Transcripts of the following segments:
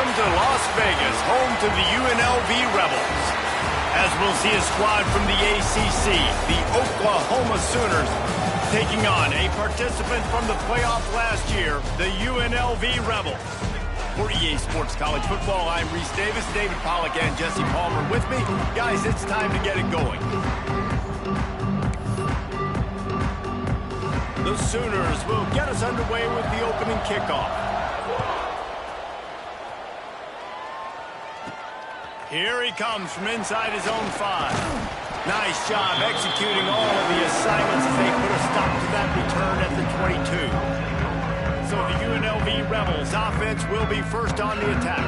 Welcome to Las Vegas, home to the UNLV Rebels. As we'll see a squad from the ACC, the Oklahoma Sooners, taking on a participant from the playoff last year, the UNLV Rebels. For EA Sports College Football, I'm Reese Davis, David Pollack, and Jesse Palmer with me. Guys, it's time to get it going. The Sooners will get us underway with the opening kickoff. Here he comes from inside his own 5. Nice job executing all of the assignments as they put a stop to that return at the 22. So the UNLV Rebels offense will be first on the attack.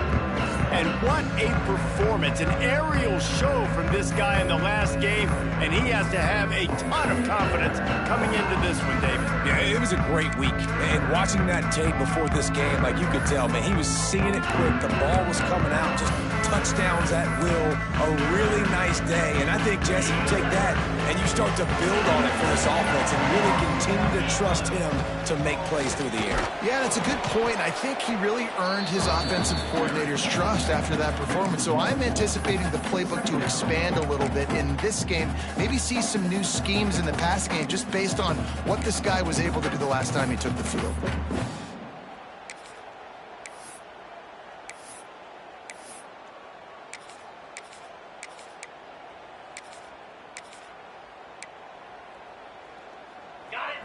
And what a performance, an aerial show from this guy in the last game, and he has to have a ton of confidence coming into this one, David. Yeah, it was a great week, and watching that tape before this game, like you could tell, man, he was seeing it quick. The ball was coming out, just touchdowns at will, a really nice day. And I think, Jesse, you take that and you start to build on it for this offense and really continue to trust him to make plays through the air. Yeah, that's a good point. I think he really earned his offensive coordinator's trust after that performance. So I'm anticipating the playbook to expand a little bit in this game, maybe see some new schemes in the pass game just based on what this guy was able to do the last time he took the field.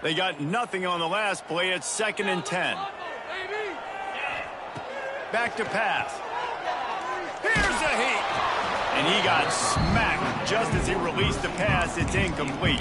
They got nothing on the last play. It's 2nd and 10. Back to pass. Here's a heat. And he got smacked just as he released the pass. It's incomplete.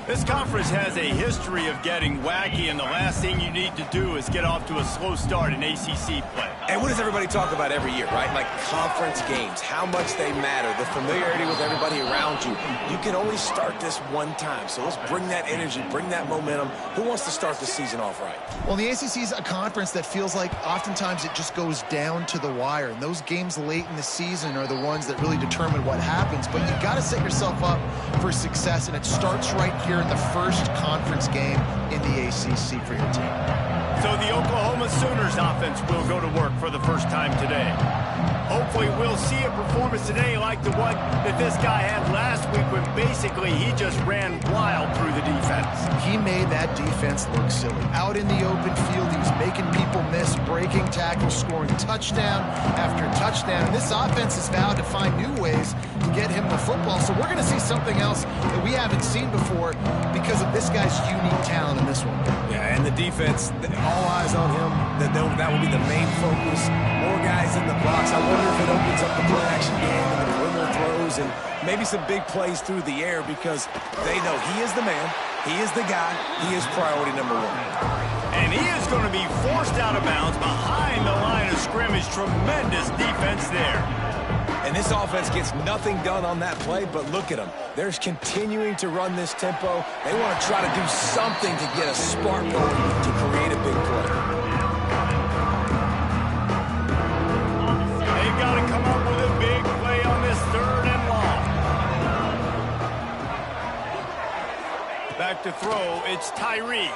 This conference has a history of getting wacky, and the last thing you need to do is get off to a slow start in ACC play. And what does everybody talk about every year, right? Like conference games, how much they matter, the familiarity with everybody around you. You can only start this one time, so let's bring that energy, bring that momentum. Who wants to start the season off right? Well, the ACC is a conference that feels like oftentimes it just goes down to the wire, and those games late in the season are the ones that really determine what happens. But you've got to set yourself up for success, and it starts right here in the first conference game in the ACC for your team. So the Oklahoma Sooners offense will go to work for the first time today. Hopefully we'll see a performance today like the one that this guy had last week when basically he just ran wild through the defense. He made that defense look silly. Out in the open field, he was making people miss, breaking tackles, scoring touchdown after touchdown. And this offense has vowed to find new ways to get him the football. So we're going to see something else that we haven't seen before because of this guy's unique talent in this one. Yeah, and the defense, all eyes on him. That will be the main focus. More guys in the box. I wonder if it opens up the play-action game and the perimeter throws and maybe some big plays through the air because they know he is the man, he is the guy, he is priority number 1. And he is going to be forced out of bounds behind the line of scrimmage. Tremendous defense there. And this offense gets nothing done on that play, but look at them. They're continuing to run this tempo. They want to try to do something to get a spark going to create a big play. They've got to come up with a big play on this 3rd and long. Back to throw, it's Tyree.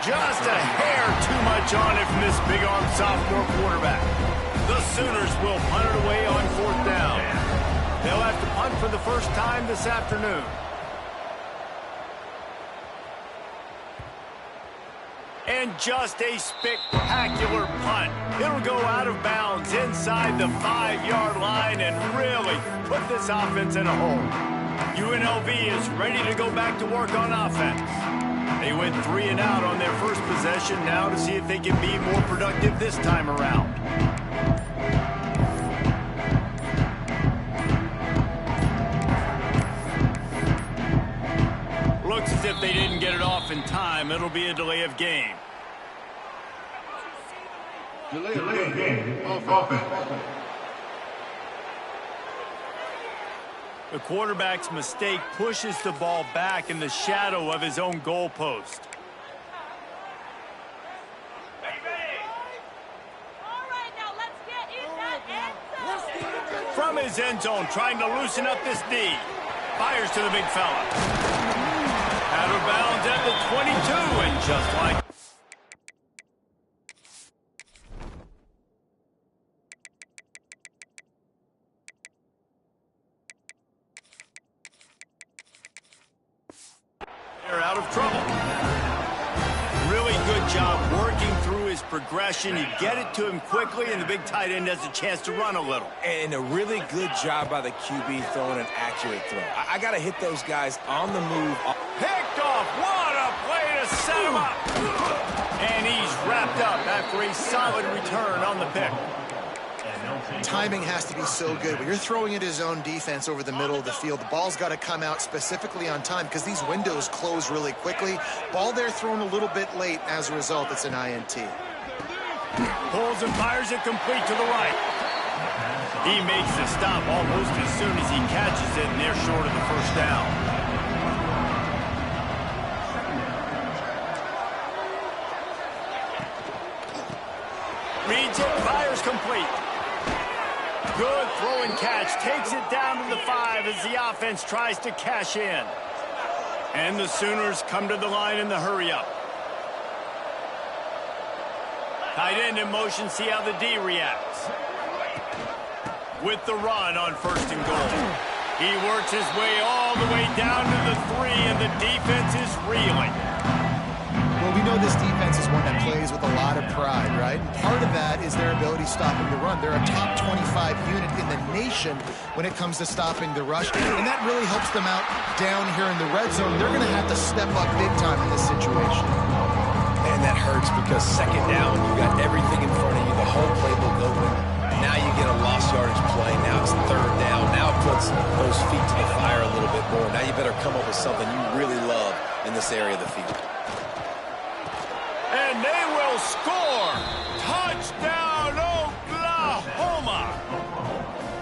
Just a hair too much on it from this big-armed sophomore quarterback. The Sooners will punt it away on 4th down. They'll have to punt for the first time this afternoon. And just a spectacular punt. It'll go out of bounds inside the 5-yard line and really put this offense in a hole. UNLV is ready to go back to work on offense. They went 3 and out on their first possession, now to see if they can be more productive this time around. Looks as if they didn't get it off in time. It'll be a delay of game. Delay of game. Offense. The quarterback's mistake pushes the ball back in the shadow of his own goalpost. From his end zone, trying to loosen up this D. Fires to the big fella. Out of bounds at the 22, and just like out of trouble. Really good job working through his progression. You get it to him quickly, and the big tight end has a chance to run a little. And a really good job by the QB throwing an accurate throw. I got to hit those guys on the move. Picked off. What a play to set him up. And he's wrapped up after a solid return on the pick. Timing has to be so good. When you're throwing at his own defense over the middle of the field, the ball's got to come out specifically on time because these windows close really quickly. Ball there thrown a little bit late. As a result, it's an INT. Pulls and fires it complete to the right. He makes the stop almost as soon as he catches it, and they're short of the first down. Reads it, fires complete. Good throw and catch. Takes it down to the 5 as the offense tries to cash in. And the Sooners come to the line in the hurry-up. Tight end in motion, see how the D reacts. With the run on 1st and goal. He works his way all the way down to the 3, and the defense is reeling. Well, we know this defense is one that plays with a lot of pride, right? And part of that is their ability stopping the run. They're a top 25 unit in the nation when it comes to stopping the rush, and that really helps them out down here in the red zone. They're going to have to step up big time in this situation. And that hurts because 2nd down, you got everything in front of you, the whole playbook open. Now you get a lost yardage play. Now it's 3rd down. Now it puts those feet to the fire a little bit more. Now you better come up with something you really love in this area of the field. And they will score. Touchdown, Oklahoma.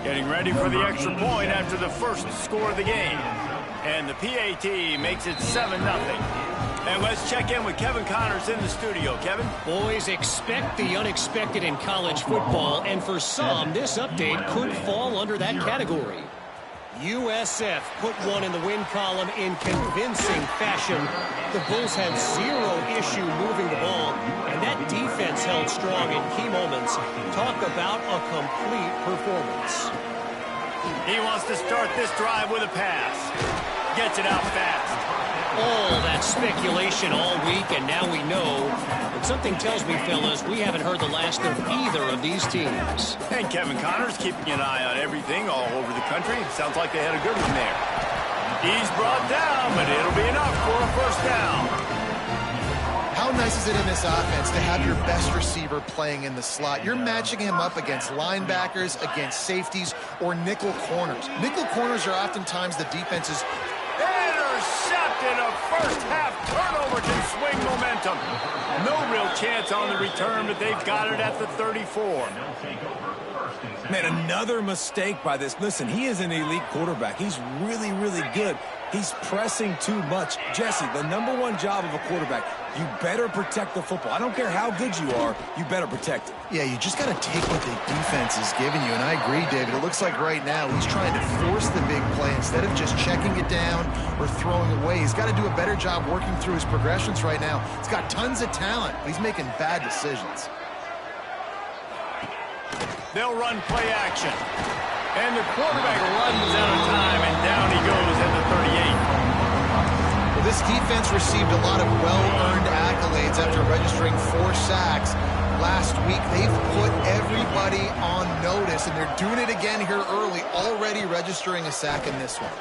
Getting ready for the extra point after the first score of the game. And the PAT makes it 7-0. And let's check in with Kevin Connors in the studio. Kevin? Boys, expect the unexpected in college football, and for some, this update could fall under that category. USF put one in the win column in convincing fashion. The Bulls had zero issue moving the ball, and that defense held strong in key moments. Talk about a complete performance. He wants to start this drive with a pass. Gets it out fast. All that speculation all week, and now we know. And something tells me, fellas, we haven't heard the last of either of these teams. And Kevin Connors keeping an eye on everything all over the country. Sounds like they had a good one there. He's brought down, but it'll be enough for a 1st down. How nice is it in this offense to have your best receiver playing in the slot? You're matching him up against linebackers, against safeties, or nickel corners. Nickel corners are oftentimes the defense's intercepted. A first-half turnover can swing momentum. No real chance on the return, but they've got it at the 34. Man, another mistake by this. Listen, he is an elite quarterback. He's really, really good. He's pressing too much. Jesse, the #1 job of a quarterback, you better protect the football. I don't care how good you are, you better protect it. Yeah, you just got to take what the defense is giving you, and I agree, David. It looks like right now he's trying to force the big play instead of just checking it down or throwing away. He's got to do a better job working through his progressions right now. He's got tons of talent, but he's making bad decisions. They'll run play action. And the quarterback runs out of time, and down he goes at the 38. Well, this defense received a lot of well-earned accolades after registering 4 sacks last week. They've put everybody on notice, and they're doing it again here early, already registering a sack in this one.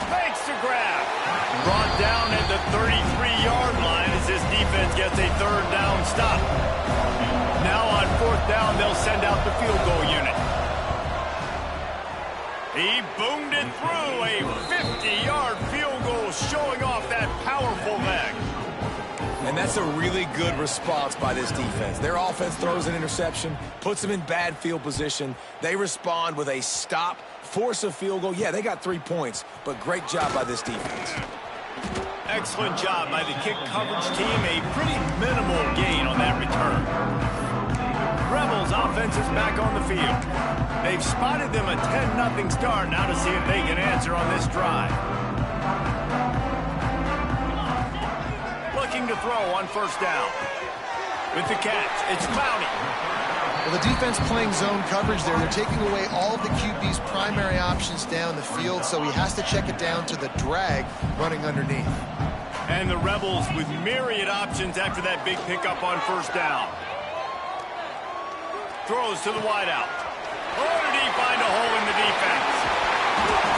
Makes the grab. Brought down at the 33-yard line as this defense gets a 3rd down stop. Now on 4th down, they'll send out the field goal unit. He boomed it through a 50-yard field goal, showing off that powerful leg. And that's a really good response by this defense. Their offense throws an interception, puts them in bad field position. They respond with a stop, force a field goal. Yeah, they got 3 points, but great job by this defense. Excellent job by the kick coverage team. A pretty minimal gain on that return. Rebels offense is back on the field. They've spotted them a 10-0 start. Now to see if they can answer on this drive. Looking to throw on 1st down. With the catch, it's Clowney. Well, the defense playing zone coverage there. They're taking away all of the QB's primary options down the field, so he has to check it down to the drag running underneath. And the Rebels with myriad options after that big pickup on first down. Throws to the wideout. Oh, did he find a hole in the defense?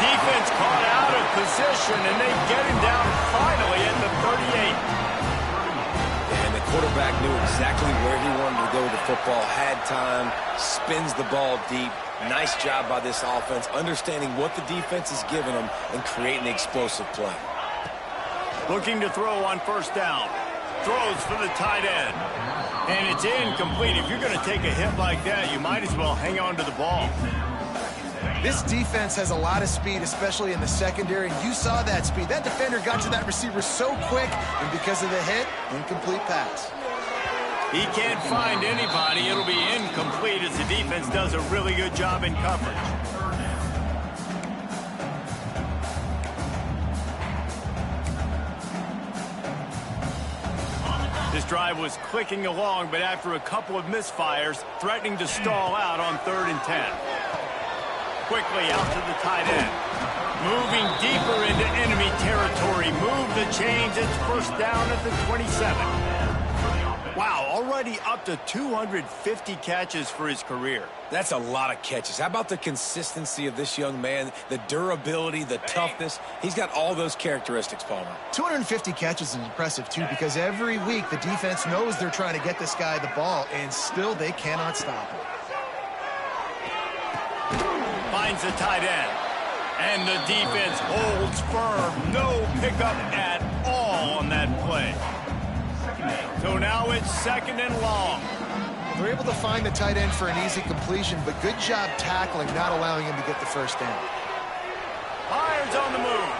Defense caught out of position, and they get him down finally at the 38. And the quarterback knew exactly where he wanted to go with the football, had time, spins the ball deep. Nice job by this offense, understanding what the defense is giving them and creating the explosive play. Looking to throw on first down. Throws for the tight end. And it's incomplete. If you're going to take a hit like that, you might as well hang on to the ball. This defense has a lot of speed, especially in the secondary, and you saw that speed. That defender got to that receiver so quick, and because of the hit, incomplete pass. He can't find anybody. It'll be incomplete as the defense does a really good job in coverage. This drive was clicking along, but after a couple of misfires, threatening to stall out on 3rd and 10. Quickly out to the tight end. Moving deeper into enemy territory. Move the chains. It's first down at the 27. Wow, already up to 250 catches for his career. That's a lot of catches. How about the consistency of this young man, the durability, the toughness? He's got all those characteristics, Palmer. 250 catches is impressive, too, because every week the defense knows they're trying to get this guy the ball, and still they cannot stop him. Finds the tight end. And the defense holds firm. No pickup at all on that play. So now it's 2nd and long. They're able to find the tight end for an easy completion, but good job tackling, not allowing him to get the first down. Irons on the move.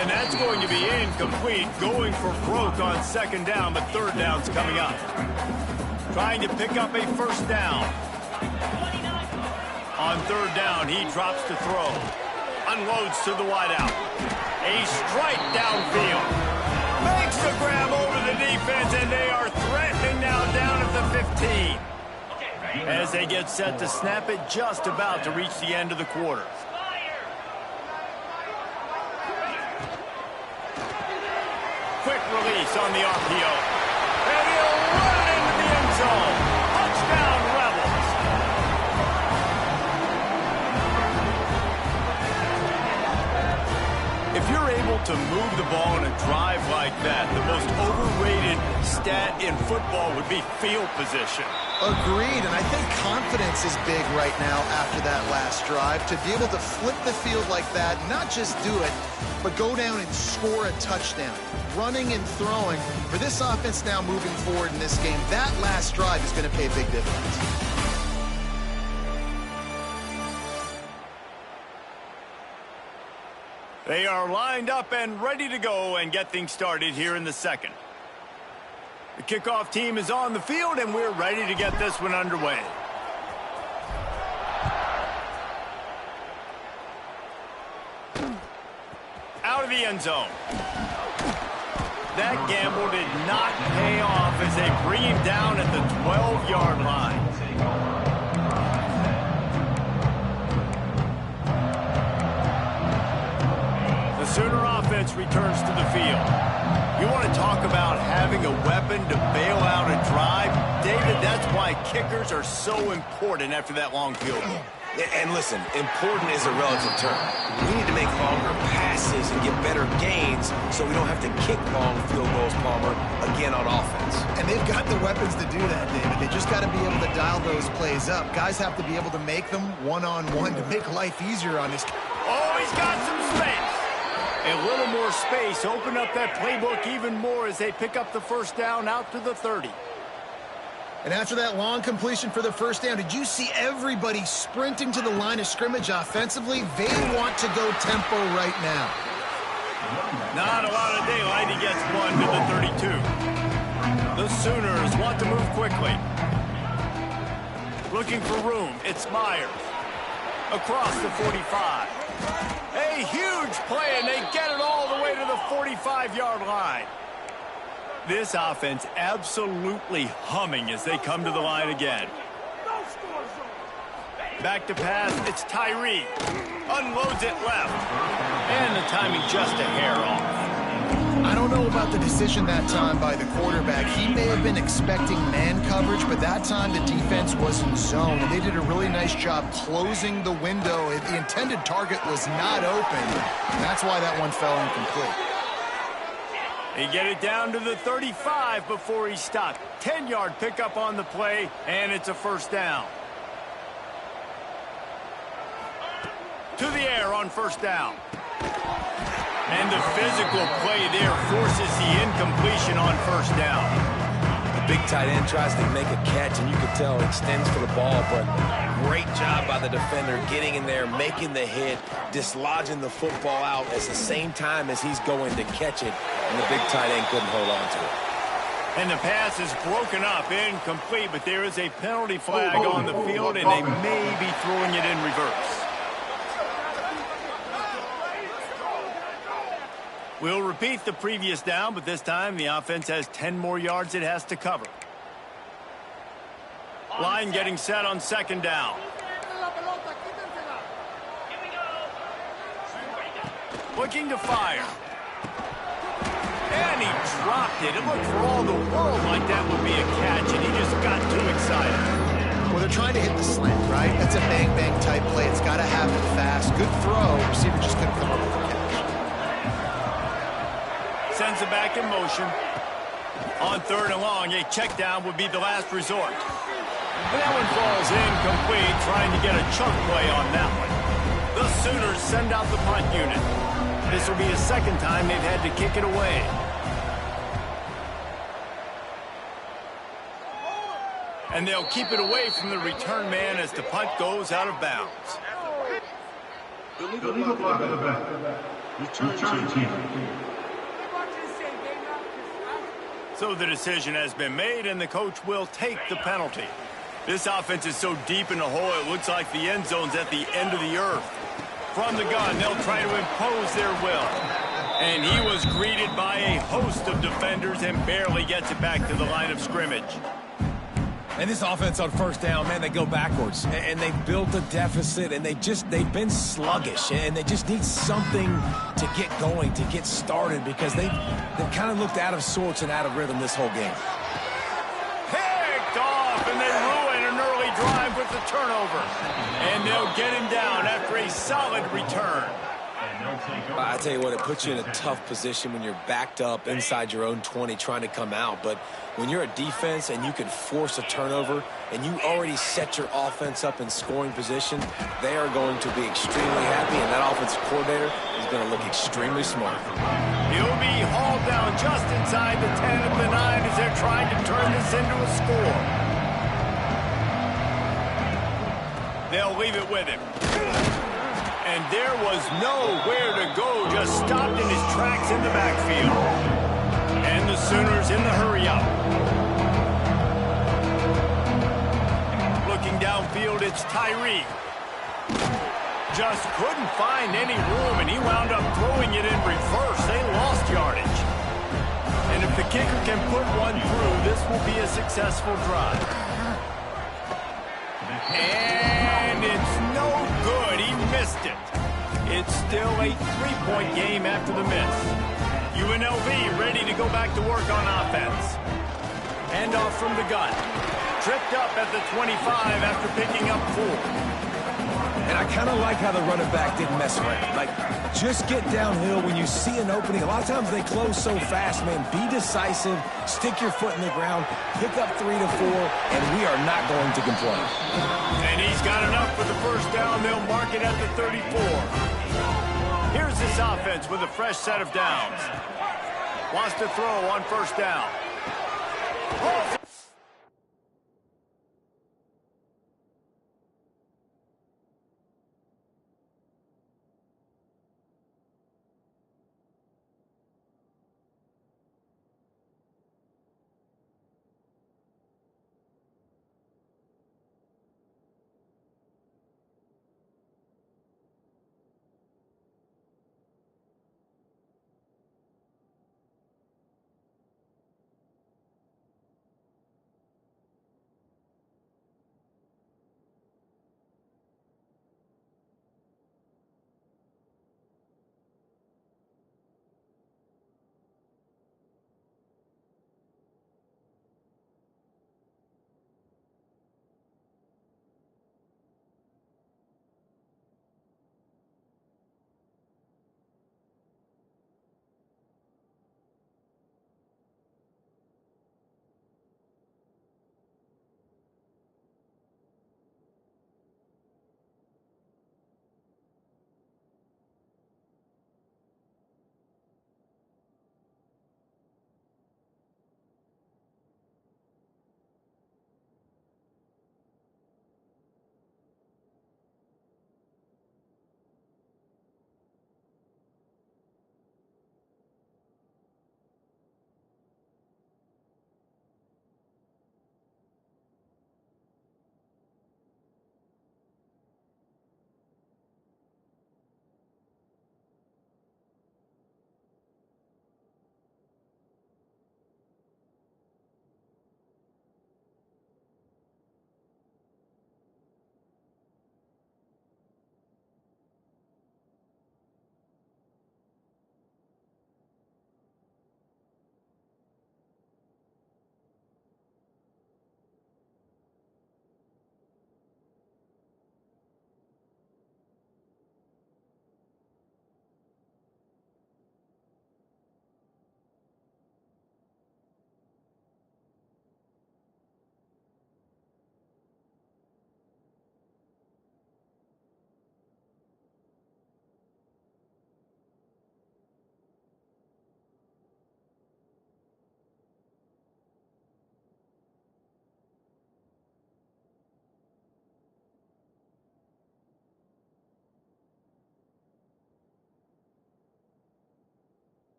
And that's going to be incomplete. Going for broke on 2nd down, but 3rd down's coming up. Trying to pick up a first down. On 3rd down, he drops to throw. Unloads to the wideout. A strike downfield. Makes the grab over the defense, and they are threatening now down at the 15. As they get set to snap it, just about to reach the end of the quarter. Quick release on the RPO. And he'll run it into the end zone. Touchdown, Rebels. If you're able to move the ball in a drive like that, the most overrated stat in football would be field position. Agreed, and I think confidence is big right now after that last drive. To be able to flip the field like that, not just do it, but go down and score a touchdown. Running and throwing. For this offense now moving forward in this game, that last drive is going to pay a big difference. They are lined up and ready to go and get things started here in the 2nd. The kickoff team is on the field, and we're ready to get this one underway. Out of the end zone. That gamble did not pay off as they bring him down at the 12-yard line. Sooner offense returns to the field. You want to talk about having a weapon to bail out a drive? David, that's why kickers are so important after that long field goal. And listen, important is a relative term. We need to make longer passes and get better gains so we don't have to kick long field goals, Palmer, again on offense. And they've got the weapons to do that, David. They just got to be able to dial those plays up. Guys have to be able to make them one-on-one to make life easier on this. Oh, he's got some space. A little more space, open up that playbook even more as they pick up the first down out to the 30. And after that long completion for the first down, did you see everybody sprinting to the line of scrimmage offensively? They want to go tempo right now. Not a lot of daylight. He gets one to the 32. The Sooners want to move quickly. Looking for room. It's Myers. Across the 45. A huge play, and they get it all the way to the 45-yard line. This offense absolutely humming as they come to the line again. Back to pass, it's Tyree. Unloads it left. And the timing just a hair off. I don't know about the decision that time by the quarterback. He may have been expecting man coverage, but that time the defense was in zone, and they did a really nice job closing the window. The intended target was not open, and that's why that one fell incomplete. He get it down to the 35 before he stopped. 10-yard pickup on the play, and it's a first down. To the air on first down. And the physical play there forces the incompletion on first down. The big tight end tries to make a catch, and you can tell extends for the ball, but great job by the defender getting in there, making the hit, dislodging the football out at the same time as he's going to catch it, and the big tight end couldn't hold on to it. And the pass is broken up, incomplete, but there is a penalty flag on the field, and they may be throwing it in reverse. We'll repeat the previous down, but this time the offense has 10 more yards it has to cover. Line getting set on second down. Looking to fire. And he dropped it. It looked for all the world like that would be a catch, and he just got too excited. Well, they're trying to hit the slant, right? That's a bang-bang type play. It's got to happen fast. Good throw. Receiver just couldn't come up with the catch. Sends it back in motion. On third and long, a check down would be the last resort. And that one falls incomplete, trying to get a chunk play on that one. The Sooners send out the punt unit. This will be a second time they've had to kick it away. And they'll keep it away from the return man as the punt goes out of bounds. Illegal block in the back. Return team. So the decision has been made, and the coach will take the penalty. This offense is so deep in the hole, it looks like the end zone's at the end of the earth. From the gun, they'll try to impose their will. And he was greeted by a host of defenders and barely gets it back to the line of scrimmage. And this offense on first down, man, they go backwards. And they've built a deficit, and they've been sluggish. And they just need something to get going, to get started, because they've kind of looked out of sorts and out of rhythm this whole game. Picked off, and they ruin an early drive with the turnover. And they'll get him down after a solid return. I tell you what, it puts you in a tough position when you're backed up inside your own 20 trying to come out. But when you're a defense and you can force a turnover and you already set your offense up in scoring position, they are going to be extremely happy, and that offensive coordinator is going to look extremely smart. He'll be hauled down just inside the 10 of the 9 as they're trying to turn this into a score. They'll leave it with him. And there was nowhere to go, just stopped in his tracks in the backfield. And the Sooners in the hurry-up. Looking downfield, it's Tyree. Just couldn't find any room, and he wound up throwing it in reverse. They lost yardage. And if the kicker can put one through, this will be a successful drive. And it's no good. He missed it. It's still a 3-point game after the miss. UNLV ready to go back to work on offense. Hand off from the gun. Tripped up at the 25 after picking up 4. And I kind of like how the running back didn't mess around. Like, just get downhill when you see an opening. A lot of times they close so fast, man. Be decisive, stick your foot in the ground, pick up 3 to 4, and we are not going to complain. And he's got enough for the first down. They'll mark it at the 34. Here's this offense with a fresh set of downs. Wants to throw on first down.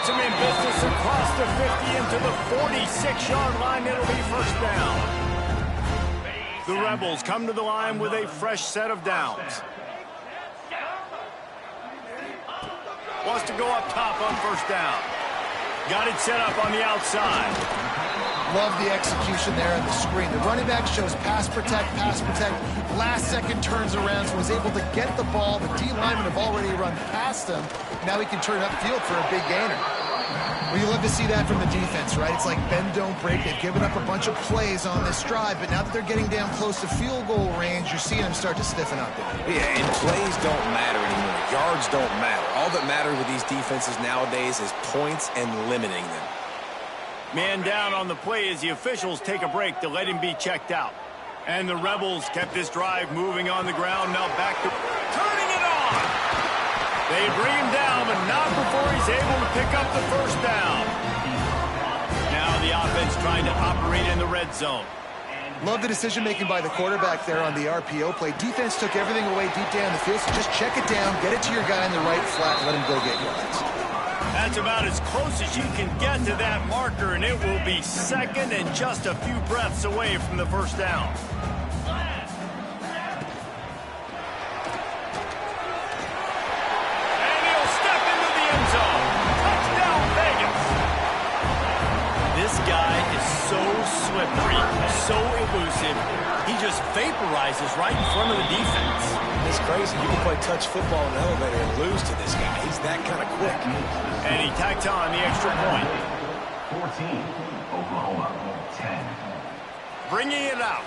puts him in business across the 50 into the 46-yard line. It'll be first down. The Rebels come to the line with a fresh set of downs. Wants to go up top on first down. Got it set up on the outside. Love the execution there on the screen. The running back shows pass protect, pass protect. Last second turns around, so was able to get the ball. The D linemen have already run past him. Now he can turn upfield for a big gainer. Well, you love to see that from the defense, right? It's like bend, don't break. They've given up a bunch of plays on this drive, but now that they're getting down close to field goal range, you're seeing them start to stiffen up. Yeah, and plays don't matter anymore. Yards don't matter. All that matters with these defenses nowadays is points and limiting them. Man down on the play as the officials take a break to let him be checked out. And the Rebels kept this drive moving on the ground. Now back to turning it on. They bring him down, but not before he's able to pick up the first down. Now the offense trying to operate in the red zone. Love the decision-making by the quarterback there on the RPO play. Defense took everything away deep down the field, so just check it down, get it to your guy in the right flat, and let him go get yards. That's about as close as you can get to that marker, and it will be second and just a few breaths away from the first down. And he'll step into the end zone. Touchdown, Vegas. This guy is so slippery, so elusive. He just vaporizes right in front of the defense. It's crazy. You can play touch football in an elevator and lose to this guy. He's that kind of quick. And he tacked on the extra point. 14, Oklahoma 10. Bringing it out.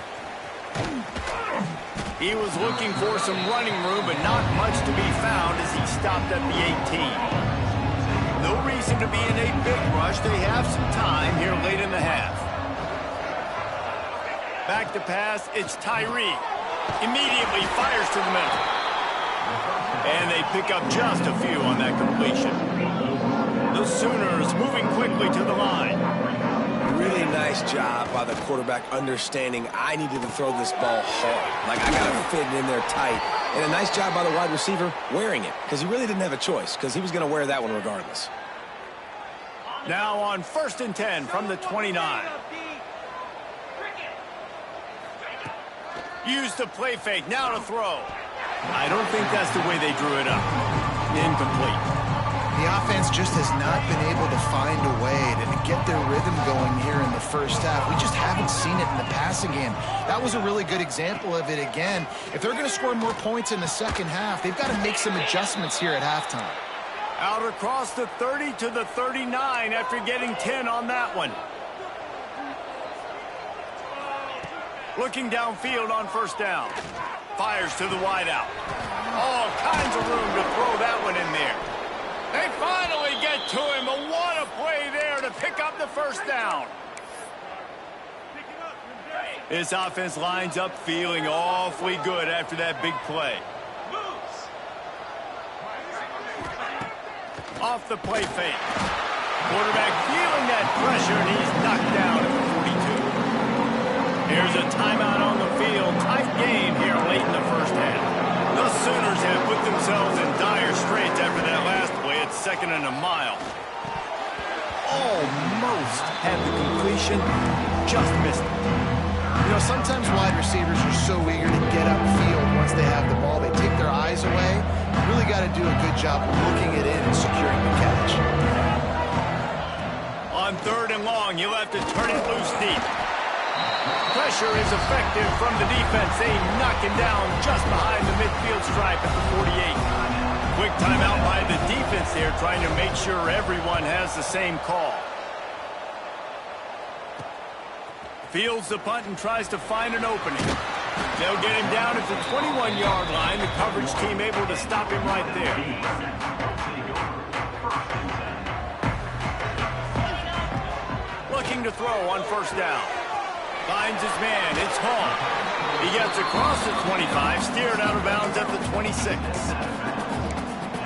He was looking for some running room, but not much to be found as he stopped at the 18. No reason to be in a big rush. They have some time here late in the half. Back to pass, it's Tyree. Immediately fires to the middle. And they pick up just a few on that completion. The Sooners moving quickly to the line. Really nice job by the quarterback understanding I needed to throw this ball hard. Like, I got to fit it in there tight. And a nice job by the wide receiver wearing it, because he really didn't have a choice, because he was going to wear that one regardless. Now on 1st and 10 from the 29. Use the play fake, now to throw. I don't think that's the way they drew it up. Incomplete. The offense just has not been able to find a way to get their rhythm going here in the first half. We just haven't seen it in the passing game. That was a really good example of it again. If they're going to score more points in the second half, they've got to make some adjustments here at halftime. Out across the 30 to the 39 after getting 10 on that one. Looking downfield on first down. Fires to the wideout. All kinds of room to throw that one in there. They finally get to him, but what a play there to pick up the first down. This offense lines up feeling awfully good after that big play. Off the play fake. Quarterback feeling that pressure, and he's knocked down at the 42. Here's a timeout on the field. Tight game here late in the first half. The Sooners have put themselves in dire straits after that last play at 2nd and a mile. Almost had the completion, just missed it. You know, sometimes wide receivers are so eager to get upfield once they have the ball. They take their eyes away. You really got to do a good job looking it in and securing the catch. On 3rd and long, you'll have to turn it loose deep. Pressure is effective from the defense. They knock him down just behind the midfield stripe at the 48. Quick timeout by the defense there, trying to make sure everyone has the same call. Fields the punt and tries to find an opening. They'll get him down at the 21-yard line. The coverage team able to stop him right there. Looking to throw on first down. Finds his man. It's Hall. He gets across the 25, steered out of bounds at the 26.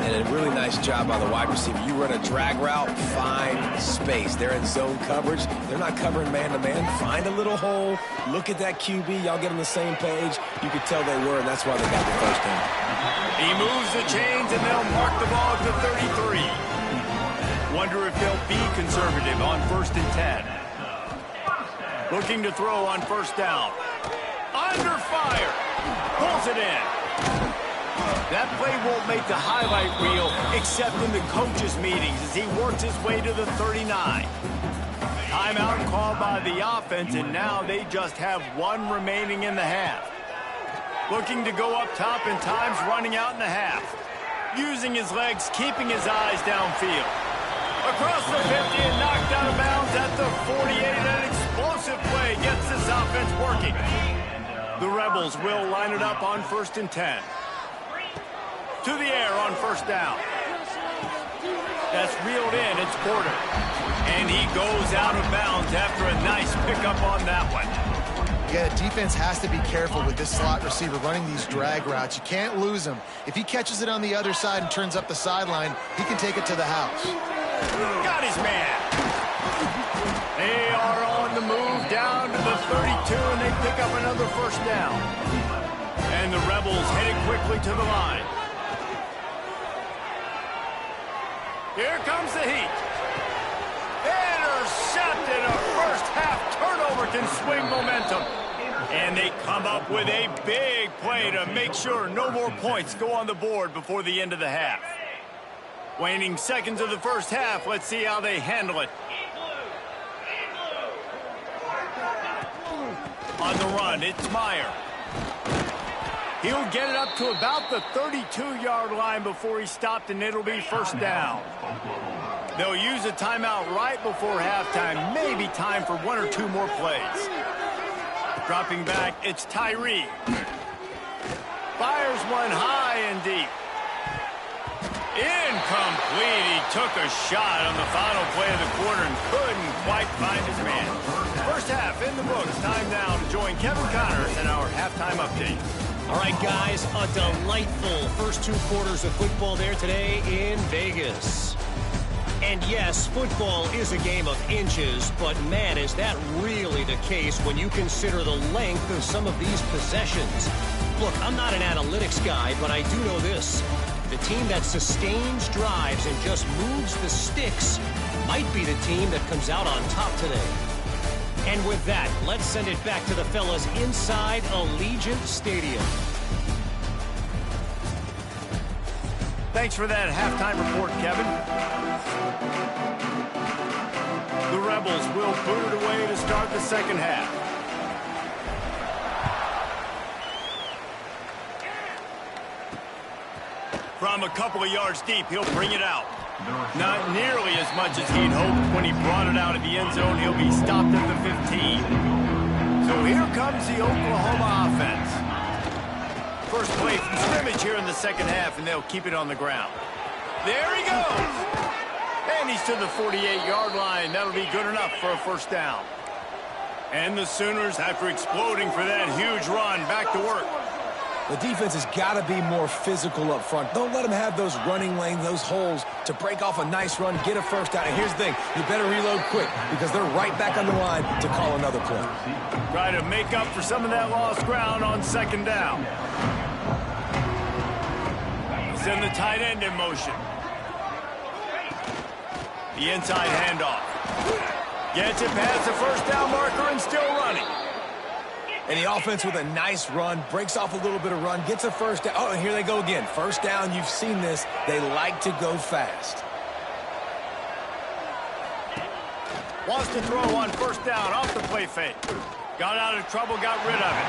And a really nice job by the wide receiver. You run a drag route, find space. They're in zone coverage. They're not covering man-to-man. Find a little hole. Look at that QB. Y'all get on the same page. You could tell they were, and that's why they got the first down. He moves the chains, and they'll mark the ball at the 33. Wonder if they'll be conservative on 1st and 10. Looking to throw on 1st down. Under fire. Pulls it in. That play won't make the highlight reel except in the coaches' meetings as he works his way to the 39. Timeout called by the offense, and now they just have 1 remaining in the half. Looking to go up top, and time's running out in the half. Using his legs, keeping his eyes downfield. Across the 50 and knocked out of bounds at the 48. An explosive play gets this offense working. The Rebels will line it up on 1st and 10. To the air on 1st down. That's reeled in. It's Porter. And he goes out of bounds after a nice pickup on that one. Yeah, the defense has to be careful with this slot receiver running these drag routes. You can't lose him. If he catches it on the other side and turns up the sideline, he can take it to the house. Got his man. They are on the move down to the 32, and they pick up another 1st down. And the Rebels headed quickly to the line. Here comes the heat. Intercepted. A first-half turnover can swing momentum. And they come up with a big play to make sure no more points go on the board before the end of the half. Waning seconds of the 1st half. Let's see how they handle it. On the run, it's Meyer. He'll get it up to about the 32-yard line before he stopped, and it'll be 1st down. They'll use a timeout right before halftime. Maybe time for 1 or 2 more plays. Dropping back, it's Tyree. Fires one high and deep. Incomplete. He took a shot on the final play of the quarter and couldn't quite find his man. 1st half in the books. Time now to join Kevin Connors in our halftime update. All right, guys, a delightful first 2 quarters of football there today in Vegas. And yes, football is a game of inches, but man, is that really the case when you consider the length of some of these possessions. Look, I'm not an analytics guy, but I do know this. The team that sustains drives and just moves the sticks might be the team that comes out on top today. And with that, let's send it back to the fellas inside Allegiant Stadium. Thanks for that halftime report, Kevin. The Rebels will boot it away to start the 2nd half. From a couple of yards deep, he'll bring it out. Not nearly as much as he'd hoped when he brought it out of the end zone. He'll be stopped at the 15. So here comes the Oklahoma offense. First play from scrimmage here in the 2nd half, and they'll keep it on the ground. There he goes. And he's to the 48-yard line. That'll be good enough for a 1st down. And the Sooners, after exploding for that huge run, back to work. The defense has got to be more physical up front. Don't let them have those running lanes, those holes to break off a nice run, get a 1st down. And here's the thing, you better reload quick because they're right back on the line to call another play. Try to make up for some of that lost ground on 2nd down. Send the tight end in motion. The inside handoff. Gets it past the 1st down marker and still running. And the offense with a nice run, breaks off a little bit of run, gets a 1st down. Oh, and here they go again. 1st down, you've seen this. They like to go fast. Wants to throw on 1st down off the play fake. Got out of trouble, got rid of it.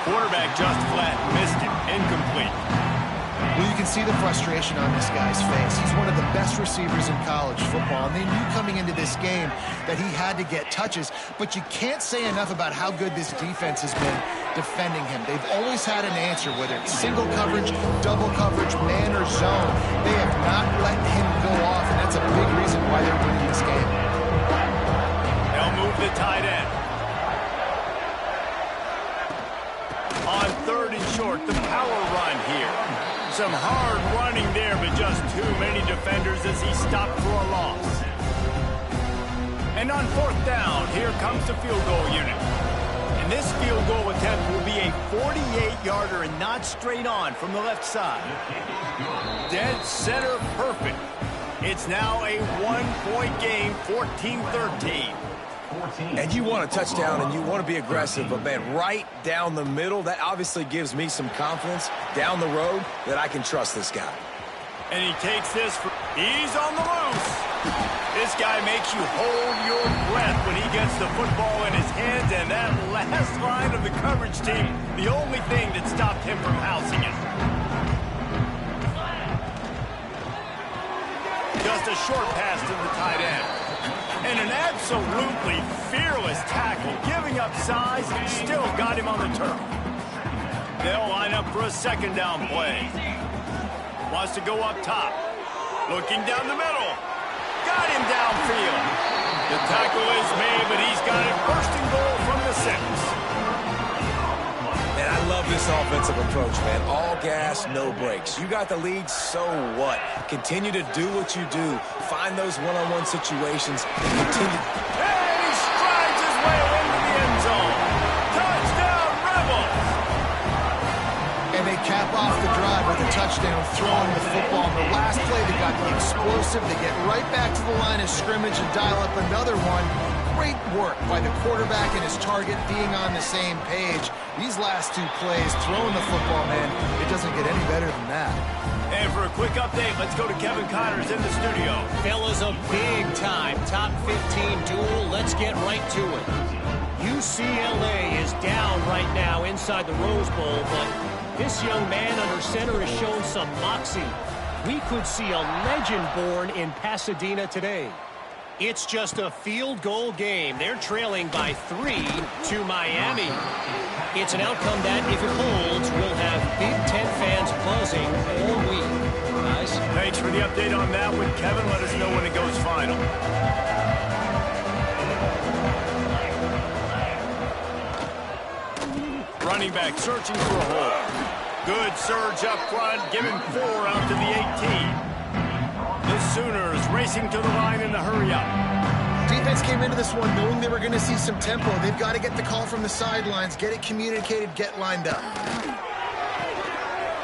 Quarterback just flat, missed it, incomplete. Well, you can see the frustration on this guy's face. He's one of the best receivers in college football, and they knew coming into this game that he had to get touches, but you can't say enough about how good this defense has been defending him. They've always had an answer, whether it's single coverage, double coverage, man or zone. They have not let him go off, and that's a big reason why they're winning this game. They'll move the tight end. On 3rd and short, the power run here. Some hard running there, but just too many defenders as he stopped for a loss. And on 4th down, here comes the field goal unit. And this field goal attempt will be a 48-yarder and not straight on from the left side. Dead center perfect. It's now a one-point game, 14-13. And you want a touchdown and you want to be aggressive, but man, right down the middle, that obviously gives me some confidence down the road that I can trust this guy. And he takes this. He's on the loose. This guy makes you hold your breath when he gets the football in his hands, and that last line of the coverage team, the only thing that stopped him from housing it. Just a short pass to the tight end. And an absolutely fearless tackle, giving up size, and still got him on the turf. They'll line up for a second down play. Wants to go up top. Looking down the middle. Got him downfield. The tackle is made, but he's got it first and goal from the 6. And I love this offensive approach, man. All gas, no brakes. You got the lead, so what? Continue to do what you do. Find those one-on-one situations and continue. And he strides his way into the end zone. Touchdown, Rebels! And they cap off the drive with a touchdown, throwing the football. On the last play, they got the explosive. They get right back to the line of scrimmage and dial up another one. Great work by the quarterback and his target being on the same page. These last two plays, throwing the football, man, it doesn't get any better than that. And for a quick update, let's go to Kevin Connors in the studio. Fellas, a big-time top 15 duel. Let's get right to it. UCLA is down right now inside the Rose Bowl, but this young man under center has shown some moxie. We could see a legend born in Pasadena today. It's just a field goal game. They're trailing by 3 to Miami. It's an outcome that, if it holds, will have Big Ten fans buzzing all week. Guys? Thanks for the update on that one, Kevin. Let us know when it goes final. Running back searching for a hole. Good surge up front, giving 4 out to the 18. The Sooners racing to the line in a hurry-up. Defense came into this one knowing they were going to see some tempo. They've got to get the call from the sidelines, get it communicated, get lined up.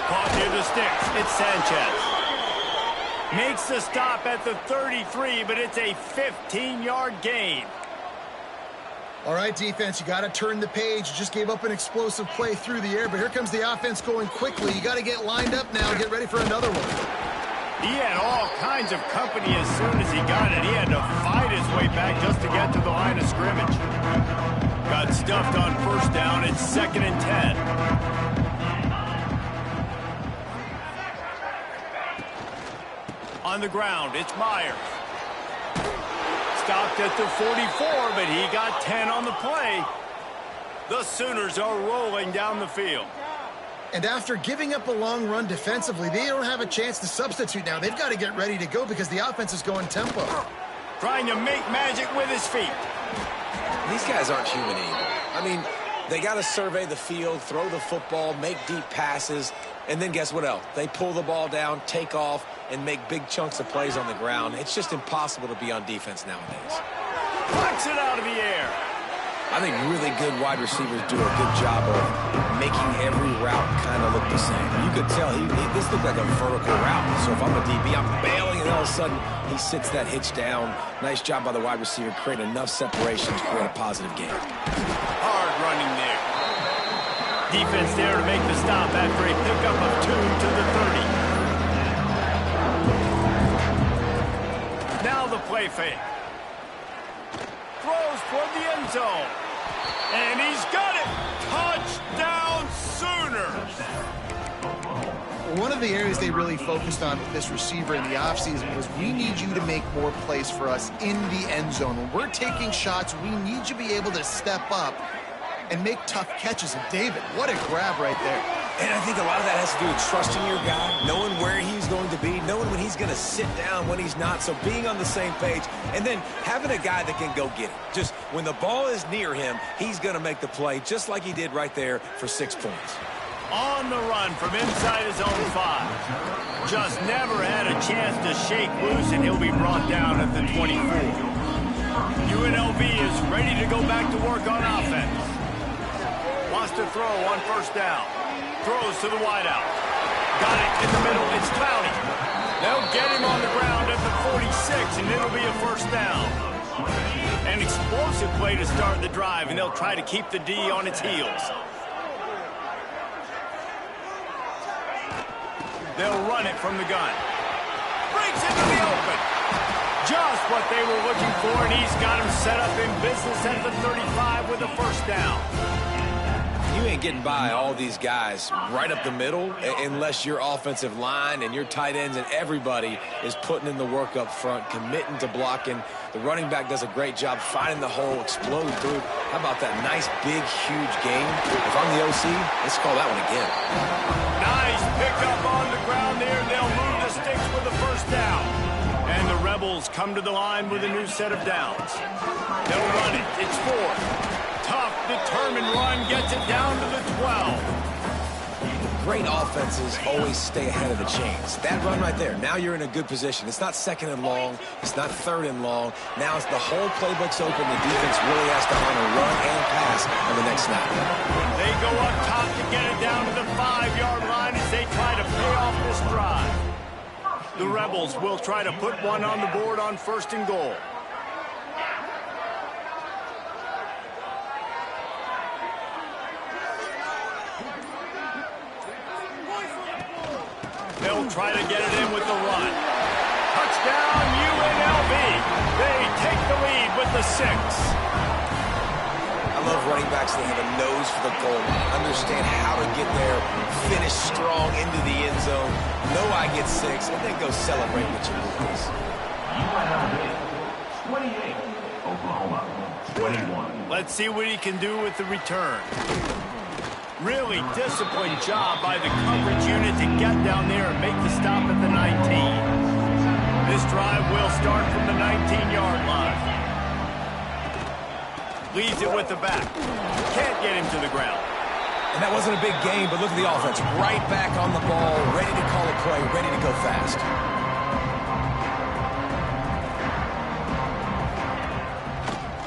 Caught near the sticks. It's Sanchez. Makes the stop at the 33, but it's a 15-yard gain. All right, defense, you got to turn the page. You just gave up an explosive play through the air, but here comes the offense going quickly. You got to get lined up now, get ready for another one. He had all kinds of company as soon as he got it. He had to fight his way back just to get to the line of scrimmage. Got stuffed on first down. It's 2nd and 10. On the ground, it's Myers. Stopped at the 44, but he got 10 on the play. The Sooners are rolling down the field. And after giving up a long run defensively, they don't have a chance to substitute now. They've got to get ready to go because the offense is going tempo. Trying to make magic with his feet. These guys aren't human either. I mean, they got to survey the field, throw the football, make deep passes, and then guess what else? They pull the ball down, take off, and make big chunks of plays on the ground. It's just impossible to be on defense nowadays. Knocks it out of the air. I think really good wide receivers do a good job of making every route kind of look the same. You could tell this looked like a vertical route. So if I'm a DB, I'm bailing, and all of a sudden he sits that hitch down. Nice job by the wide receiver, creating enough separation to create a positive game. Hard running there. Defense there to make the stop after a pickup of 2 to the 30. Now the play fake. Throws toward the end zone. And he's got it. Touchdown, Sooners. One of the areas they really focused on with this receiver in the offseason was we need you to make more plays for us in the end zone. When we're taking shots, we need you to be able to step up and make tough catches. And David, what a grab right there. And I think a lot of that has to do with trusting your guy, knowing where he's going to be, knowing when he's going to sit down, when he's not. So being on the same page, and then having a guy that can go get it. Just when the ball is near him, he's going to make the play, just like he did right there for 6 points. On the run from inside his own 5. Just never had a chance to shake loose, and he'll be brought down at the 24. UNLV is ready to go back to work on offense. Wants to throw on first down. Throws to the wideout. Got it in the middle. It's Clowney. They'll get him on the ground at the blocks, and it'll be a first down. An explosive play to start the drive, and they'll try to keep the D on its heels. They'll run it from the gun. Breaks into the open. Just what they were looking for, and he's got him set up in business at the 35 with a first down. You ain't getting by all these guys right up the middle unless your offensive line and your tight ends and everybody is putting in the work up front, committing to blocking. The running back does a great job finding the hole, exploding through. How about that nice, big, huge game? If I'm the OC, let's call that one again. Nice pickup on the ground there. They'll move the sticks with a first down. And the Rebels come to the line with a new set of downs. They'll run it. It's 4. Tough, determined run gets it down to the 12. Great offenses always stay ahead of the chains. That run right there, now you're in a good position. It's not second and long. It's not third and long. Now it's the whole playbook's open. The defense really has to honor run and pass on the next snap. They go up top to get it down to the 5-yard line as they try to pay off this drive. The Rebels will try to put one on the board on 1st and goal. They'll try to get it in with the run. Touchdown, UNLV. They take the lead with the 6. I love running backs that have a nose for the goal line. Understand how to get there, finish strong into the end zone. Know I get 6, and then go celebrate with your boys. UNLV 28, Oklahoma 21. Let's see what he can do with the return. Really disciplined job by the coverage unit to get down there and make the stop at the 19. This drive will start from the 19-yard line. Leaves it with the back. Can't get him to the ground. And that wasn't a big game, but look at the offense. Right back on the ball, ready to call a play, ready to go fast.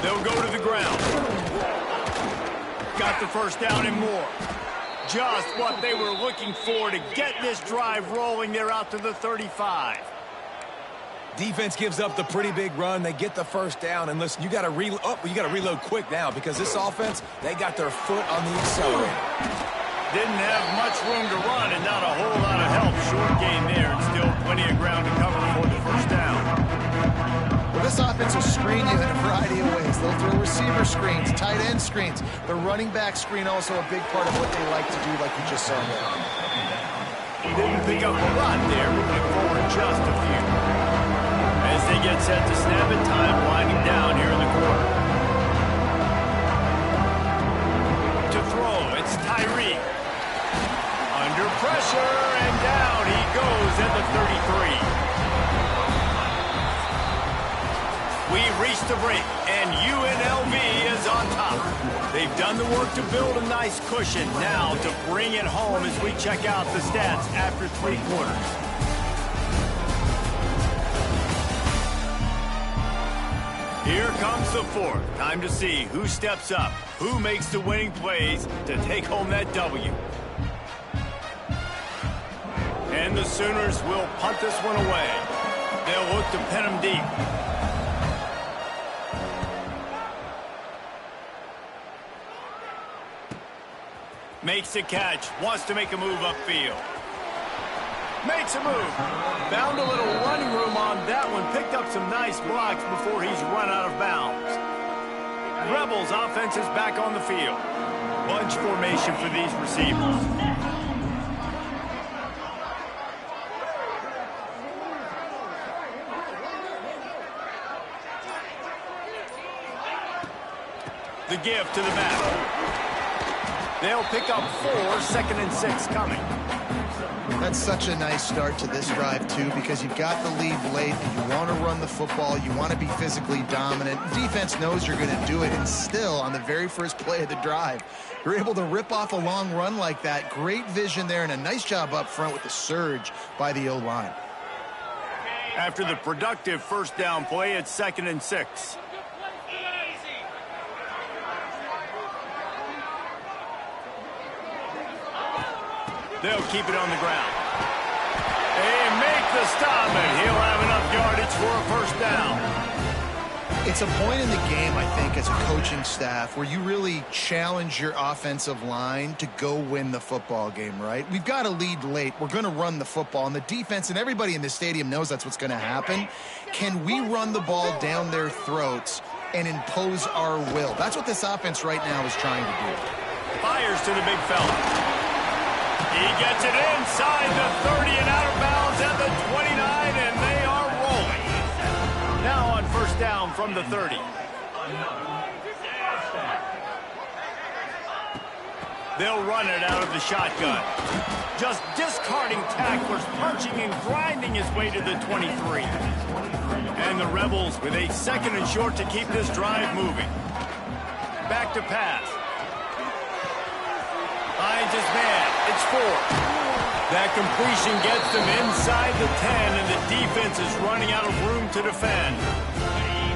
They'll go to the ground. Got the first down and more. Just what they were looking for to get this drive rolling. They're out to the 35. Defense gives up the pretty big run. They get the first down, and listen, you got to reload quick now because this offense, they got their foot on the accelerator. Didn't have much room to run and not a whole lot of help. Short game there, and still plenty of ground to cover for the first down. Well, this offense will screen you in a variety of ways. They'll throw receiver screens, tight end screens. The running back screen also a big part of what they like to do, like you just saw there. Didn't pick up a lot there, moving forward just a few. As they get set to snap it, time winding down here in the corner. To throw, it's Tyree. Under pressure, and down he goes at the 33. We've reached the break, and UNLV is on top. They've done the work to build a nice cushion. Now to bring it home as we check out the stats after 3 quarters. Here comes the 4th. Time to see who steps up, who makes the winning plays to take home that W. And the Sooners will punt this one away. They'll look to pin them deep. Makes the catch, wants to make a move upfield. Makes a move. Found a little running room on that one. Picked up some nice blocks before he's run out of bounds. Rebels offense is back on the field. Bunch formation for these receivers. The give to the back. They'll pick up 4, 2nd and 6 coming. That's such a nice start to this drive, too, because you've got the lead late, and you want to run the football. You want to be physically dominant. Defense knows you're going to do it, and still, on the very first play of the drive, you're able to rip off a long run like that. Great vision there, and a nice job up front with the surge by the O-line. After the productive first down play, it's 2nd and 6. They'll keep it on the ground. They make the stop, and he'll have enough yardage for a first down. It's a point in the game, I think, as a coaching staff where you really challenge your offensive line to go win the football game, right? We've got to lead late. We're going to run the football, and the defense and everybody in the stadium knows that's what's going to happen. Can we run the ball down their throats and impose our will? That's what this offense right now is trying to do. Fires to the big fella. He gets it inside the 30 and out of bounds at the 29, and they are rolling. Now on first down from the 30. They'll run it out of the shotgun. Just discarding tacklers, punching and grinding his way to the 23. And the Rebels with a second and short to keep this drive moving. Back to pass. Finds his man. It's 4. That completion gets them inside the 10, and the defense is running out of room to defend.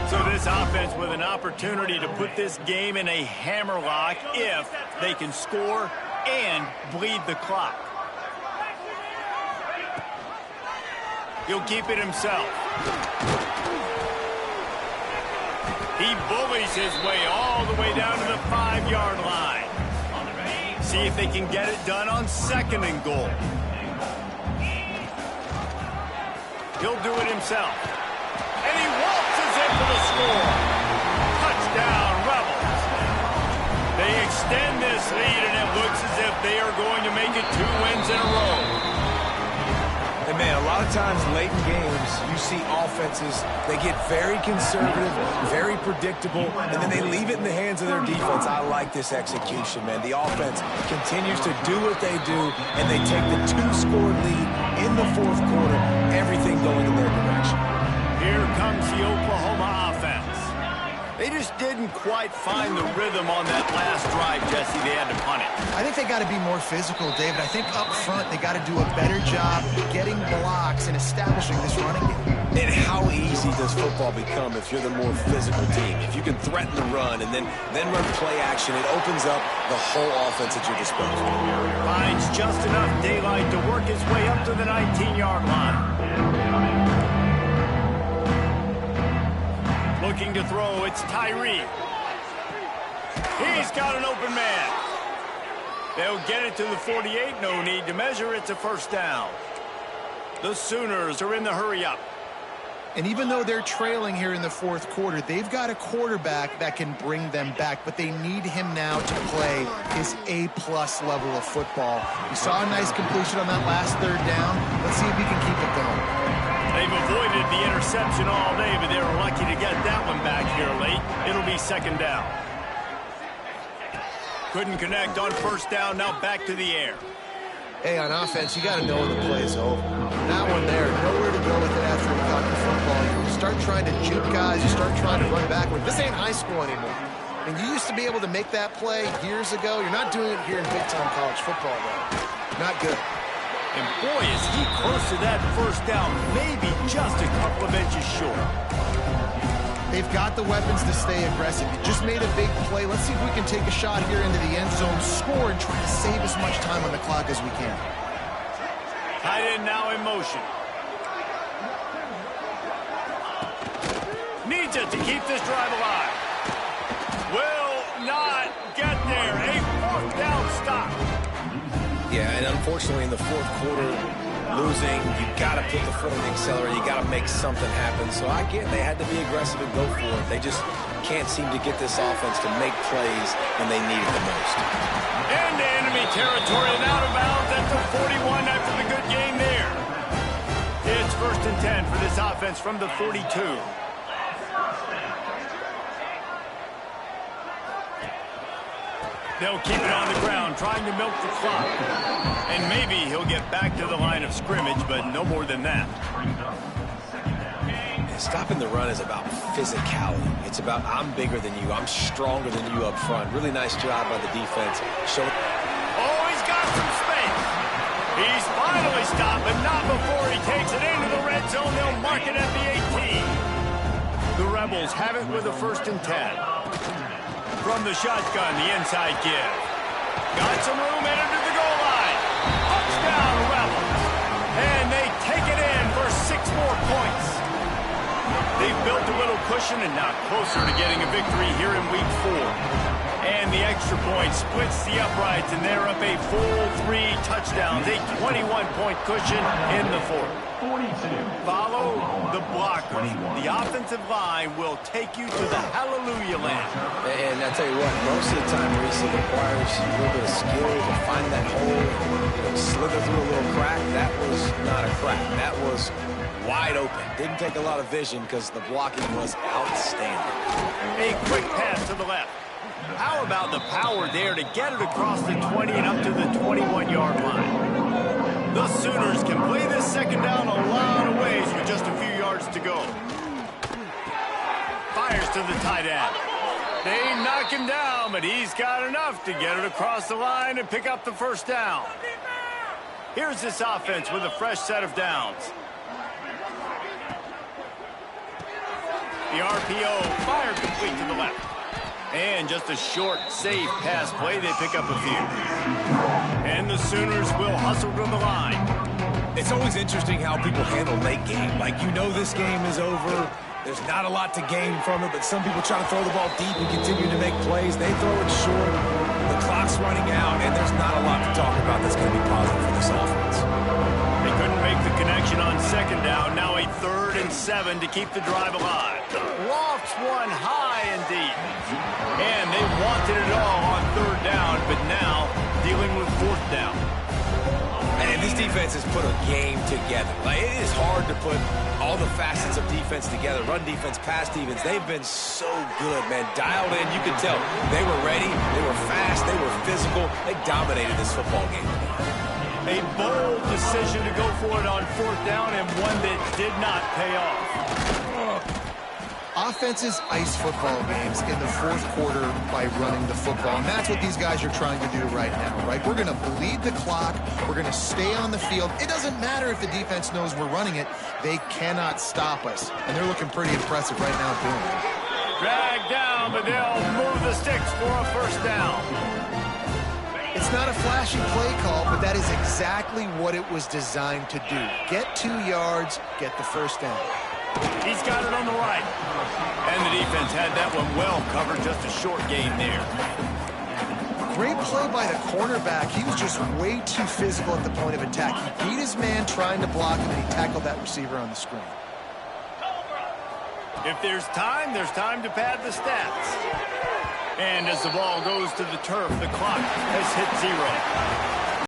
So this offense with an opportunity to put this game in a hammerlock if they can score and bleed the clock. He'll keep it himself. He bullies his way all the way down to the 5-yard line. See if they can get it done on second and goal. He'll do it himself. And he waltzes in for the score. Touchdown, Rebels. They extend this lead, and it looks as if they are going to make it 2 wins in a row. And man, a lot of times late in games, you see offenses, they get very conservative, very predictable, and then they leave it in the hands of their defense. I like this execution, man. The offense continues to do what they do, and they take the 2-score lead in the fourth quarter, everything going in their direction. Here comes the Oklahoma offense. They just didn't quite find the rhythm on that last drive, Jesse. They had to punt it. I think they got to be more physical, David. I think up front they got to do a better job getting blocks and establishing this running game. And how easy does football become if you're the more physical team? If you can threaten the run and then run play action, it opens up the whole offense at your disposal. Finds just enough daylight to work his way up to the 19-yard line. Looking to throw, it's Tyree. He's got an open man. They'll get it to the 48, no need to measure, it's a first down. The Sooners are in the hurry-up. And even though they're trailing here in the fourth quarter, they've got a quarterback that can bring them back, but they need him now to play his A-plus level of football. We saw a nice completion on that last third down. Let's see if he can keep it going. They've avoided the interception all day, but they were lucky to get that one back here late. It'll be second down. Couldn't connect on first down, now back to the air. Hey, on offense, you got to know when the play is over. That one there, nowhere to go with it after we got the football. You start trying to juke guys, you start trying to run backward. This ain't high school anymore. And you used to be able to make that play years ago. You're not doing it here in big-time college football, though. Not good. And boy, is he close to that first down, maybe just a couple of inches short. They've got the weapons to stay aggressive. You just made a big play. Let's see if we can take a shot here into the end zone, score, and try to save as much time on the clock as we can. Tight end now in motion. Needs it to keep this drive alive. Will not get there. A fourth down stop. Yeah, and unfortunately in the fourth quarter, losing, you got to put the foot on the accelerator. You got to make something happen. So I get they had to be aggressive and go for it. They just can't seem to get this offense to make plays when they need it the most. Into enemy territory and out of bounds at the 41 after the good game there. It's first and 10 for this offense from the 42. They'll keep it on the ground, trying to milk the clock. And maybe he'll get back to the line of scrimmage, but no more than that. Stopping the run is about physicality. It's about I'm bigger than you. I'm stronger than you up front. Really nice job by the defense. Oh, he's got some space. He's finally stopped, but not before he takes it into the red zone. They'll mark it at the 18. The Rebels have it with a first and 10. From the shotgun, the inside give. Got some room headed to the goal line. Touchdown, Rebels. And they take it in for 6 more points. and now closer to getting a victory here in week 4. And the extra point splits the uprights, and they're up a full 3 touchdowns, a 21-point cushion in the 4th. 42. Follow the blockers. The offensive line will take you to the hallelujah land. And I tell you what, most of the time, Reese, it requires a little bit of skill to find that hole, slither through a little crack. That was not a crack. That was wide open. Didn't take a lot of vision because the blocking was outstanding. A quick pass to the left. How about the power there to get it across the 20 and up to the 21-yard line? The Sooners can play this second down a lot of ways with just a few yards to go. Fires to the tight end. They knock him down, but he's got enough to get it across the line and pick up the first down. Here's this offense with a fresh set of downs. The RPO fire complete to the left. And just a short, safe pass play. They pick up a few. And the Sooners will hustle to the line. It's always interesting how people handle late game. Like, you know this game is over. There's not a lot to gain from it, but some people try to throw the ball deep and continue to make plays. They throw it short. The clock's running out, and there's not a lot to talk about that's going to be positive for this offense. They couldn't make the connection on second down. Now a 3rd and 7 to keep the drive alive. Lofts one high and deep. And they wanted it all on 3rd down, but now dealing with 4th down. And this defense has put a game together. Like, it is hard to put all the facets of defense together. Run defense, pass defense. They've been so good, man. Dialed in. You could tell they were ready. They were fast. They were physical. They dominated this football game. A bold decision to go for it on 4th down, and one that did not pay off. Offenses ice football games in the 4th quarter by running the football, and that's what these guys are trying to do right now, right? We're going to bleed the clock. We're going to stay on the field. It doesn't matter if the defense knows we're running it. They cannot stop us, and they're looking pretty impressive right now doing it. Dragged down, but they'll move the sticks for a first down. It's not a flashy play call, but that is exactly what it was designed to do. Get 2 yards, get the first down. He's got it on the right. And the defense had that one well covered, just a short gain there. Great play by the cornerback. He was just way too physical at the point of attack. He beat his man trying to block him, and he tackled that receiver on the screen. If there's time to pad the stats. And as the ball goes to the turf, the clock has hit 0.